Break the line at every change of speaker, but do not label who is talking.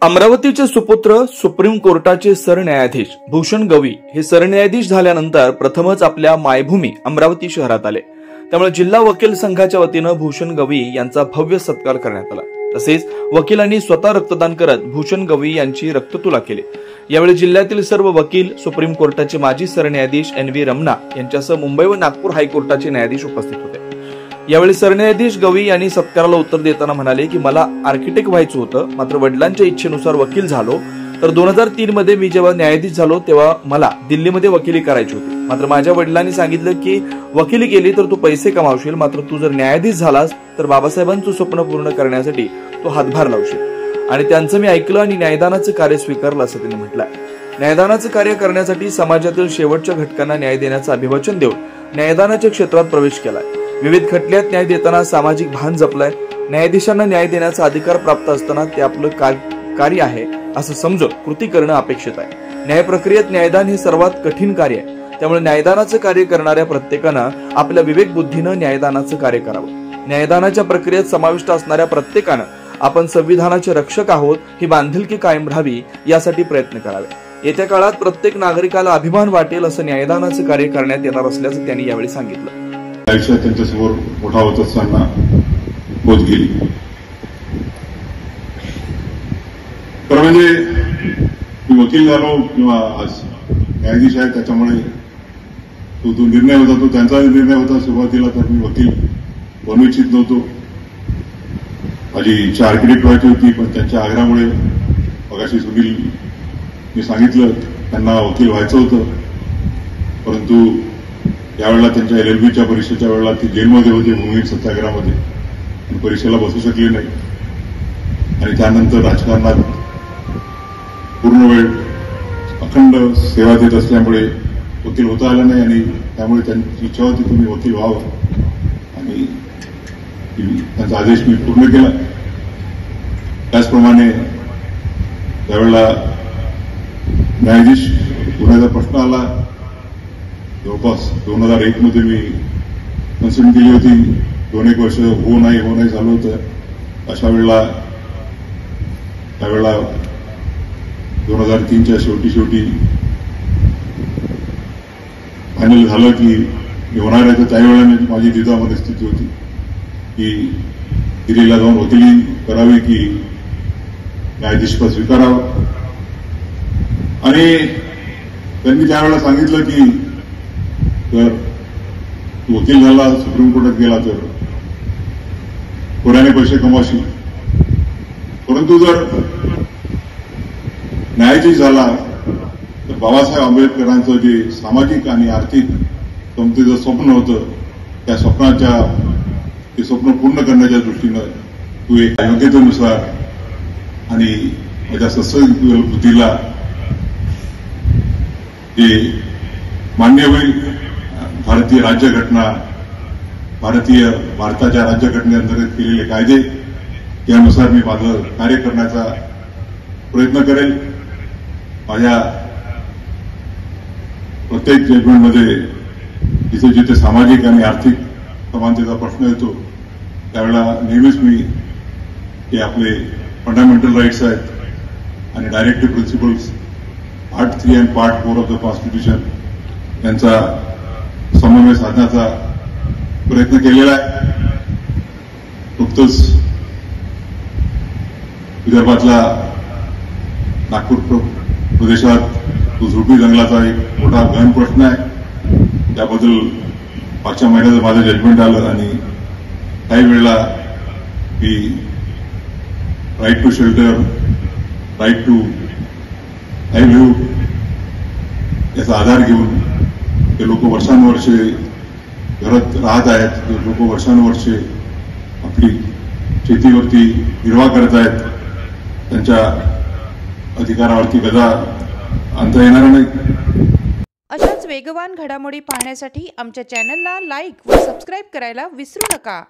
अमरावतीचे सुपुत्र सुप्रीम कोर्टाचे सरन्यायाधीश भूषण गवई हे सरन्यायाधीश झाल्यानंतर प्रथमच आपल्या मायभूमी अमरावती शहरात आले। त्यामुळे जिल्हा वकील संघाच्या वतीने भूषण गवई यांचा भव्य सत्कार करण्यात आला। तसेच वकिलांनी स्वतः रक्तदान करत भूषण गवई यांची रक्ततुला केली। यावेळी जिल्ह्यातील सर्व वकील, सुप्रीम कोर्टाचे माजी सरन्यायाधीश NV रमणा यांच्यासह मुंबई व नागपूर हायकोर्टाचे न्यायाधीश उपस्थित होते। यावेळी सरन्यायाधीश गवई यांनी सत्काराला उत्तर देताना म्हणाले की मला आर्किटेक्ट व्हायचं होतं, मात्र वडिलांच्या इच्छेनुसार वकील झालो। तर 2003 मध्ये मी जेव्हा न्यायाधीश झालो तेव्हा मला दिल्लीमध्ये वकिली करायची होती, मात्र माझ्या वडिलांनी सांगितलं की वकिली केली तर तू पैसे कमावशील, मात्र तू जर न्यायाधीश झालास तर बाबासाहेबांचं स्वप्न पूर्ण करण्यासाठी तू हातभार लावशील। आणि त्यांचं मी ऐकलं आणि न्यायदानाचं कार्य स्वीकारलं असं त्यांनी म्हटलंय। न्यायदानाचं कार्य करण्यासाठी समाजातील शेवटच्या घटकांना न्याय देण्याचं अभिवचन देऊन न्यायदानाच्या क्षेत्रात प्रवेश केलाय। विविध खटल्यात न्याय देताना सामाजिक भान जपलाय। न्यायाधीशांना न्याय देण्याचा अधिकार प्राप्त असताना ते आपलं कार्य आहे असं समजून कृती करणं अपेक्षित आहे। न्याय प्रक्रियेत न्यायदान हे सर्वात कठीण कार्य आहे, त्यामुळे न्यायदानाचं कार्य करणाऱ्या प्रत्येकानं आपल्या विवेक बुद्धीनं न्यायदानाचं कार्य करावं। न्यायदानाच्या प्रक्रियेत समाविष्ट असणाऱ्या प्रत्येकानं आपण संविधानाचे रक्षक आहोत ही बांधिलकी कायम राहावी यासाठी प्रयत्न करावे। येत्या काळात प्रत्येक नागरिकाला अभिमान वाटेल असं न्यायदानाचं कार्य करण्यात येणार असल्याचं त्यांनी यावेळी सांगितलं।
आयुष्यात त्यांच्यासमोर मोठा होत असताना होत गेली। तर म्हणजे मी वकील झालो किंवा आज न्यायाधीश आहे, त्याच्यामुळे तो निर्णय होता, तो त्यांचा निर्णय होता। सुरुवातीला तर मी वकील बनू इच्छित नव्हतो। माझी इच्छा आर्किटेक्ट व्हायची होती, पण त्यांच्या आग्रहामुळे मगाशी सुनील मी सांगितलं त्यांना वकील व्हायचं होतं, परंतु यावेळेला त्यांच्या LLBच्या परीक्षेच्या वेळेला ती जेलमध्ये होते, भूमिहीन सत्याग्रहामध्ये, परीक्षेला बसू शकले नाही। आणि त्यानंतर राजकारणात पूर्ण वेळ अखंड सेवा देत असल्यामुळे वकील होता आला नाही, आणि त्यामुळे त्यांची इच्छा होती की मी वकील व्हावं, आणि त्यांचा आदेश मी पूर्ण केला। त्याचप्रमाणे त्यावेळेला न्यायाधीश होण्याचा प्रश्न आला। जवळपास 2001 मध्ये मी कन्सल्ट केली होती। 2-1 वर्ष हो नाही झालं होतं। अशा वेळेला त्यावेळेला 2003च्या शेवटी फायनल झालं की मी होणार आहे। तर त्यावेळेला माझी द्विधा मनस्थिती होती की दिल्लीला जाऊन वकिली करावी की न्यायाधीशपद स्वीकारावं। आणि त्यांनी त्यावेळेला सांगितलं की तर तू वकील झाला, सुप्रीम कोर्टात गेला तर कोऱ्याने पैसे कमावशील, परंतु जर न्यायाधीश झाला तर बाबासाहेब आंबेडकरांचं जे सामाजिक आणि आर्थिक समतेचं स्वप्न होतं, त्या ते स्वप्न पूर्ण करण्याच्या दृष्टीनं तू एक योग्यतेनुसार आणि माझ्या सत्संग बुद्धीला जे मान्य होईल, भारतीय राज्यघटना, भारताच्या राज्यघटनेअंतर्गत केलेले कायदे यानुसार मी माझं कार्य करण्याचा प्रयत्न करेल। माझ्या प्रत्येक जजमेंटमध्ये जिथे जिथे सामाजिक आणि आर्थिक समानतेचा प्रश्न येतो त्यावेळेला नेहमीच मी हे आपले फंडामेंटल राईट्स आहेत आणि डायरेक्टिव्ह प्रिन्सिपल्स पार्ट 3 आणि पार्ट 4 ऑफ द कॉन्स्टिट्यूशन यांचा समन्वय साधण्याचा प्रयत्न केलेला आहे। नुकतंच विदर्भातला नागपूर प्रदेशात तो झोपडी जंगलाचा एक मोठा गहन प्रश्न आहे। त्याबद्दल मागच्या महिन्यात माझं जजमेंट आलं, आणि काही वेळेला मी right to shelter, right to livelihood याचा आधार घेऊन ते लोक वर्षानुवर्षे घरात राहत आहेत, ते लोक वर्षानुवर्षे आपली शेतीवरती निर्वाह करत आहेत, त्यांच्या अधिकारावरती गदा आणता येणार नाही।
अशाच वेगवान घडामोडी पाहण्यासाठी आमच्या चॅनलला लाईक व सबस्क्राईब करायला विसरू नका।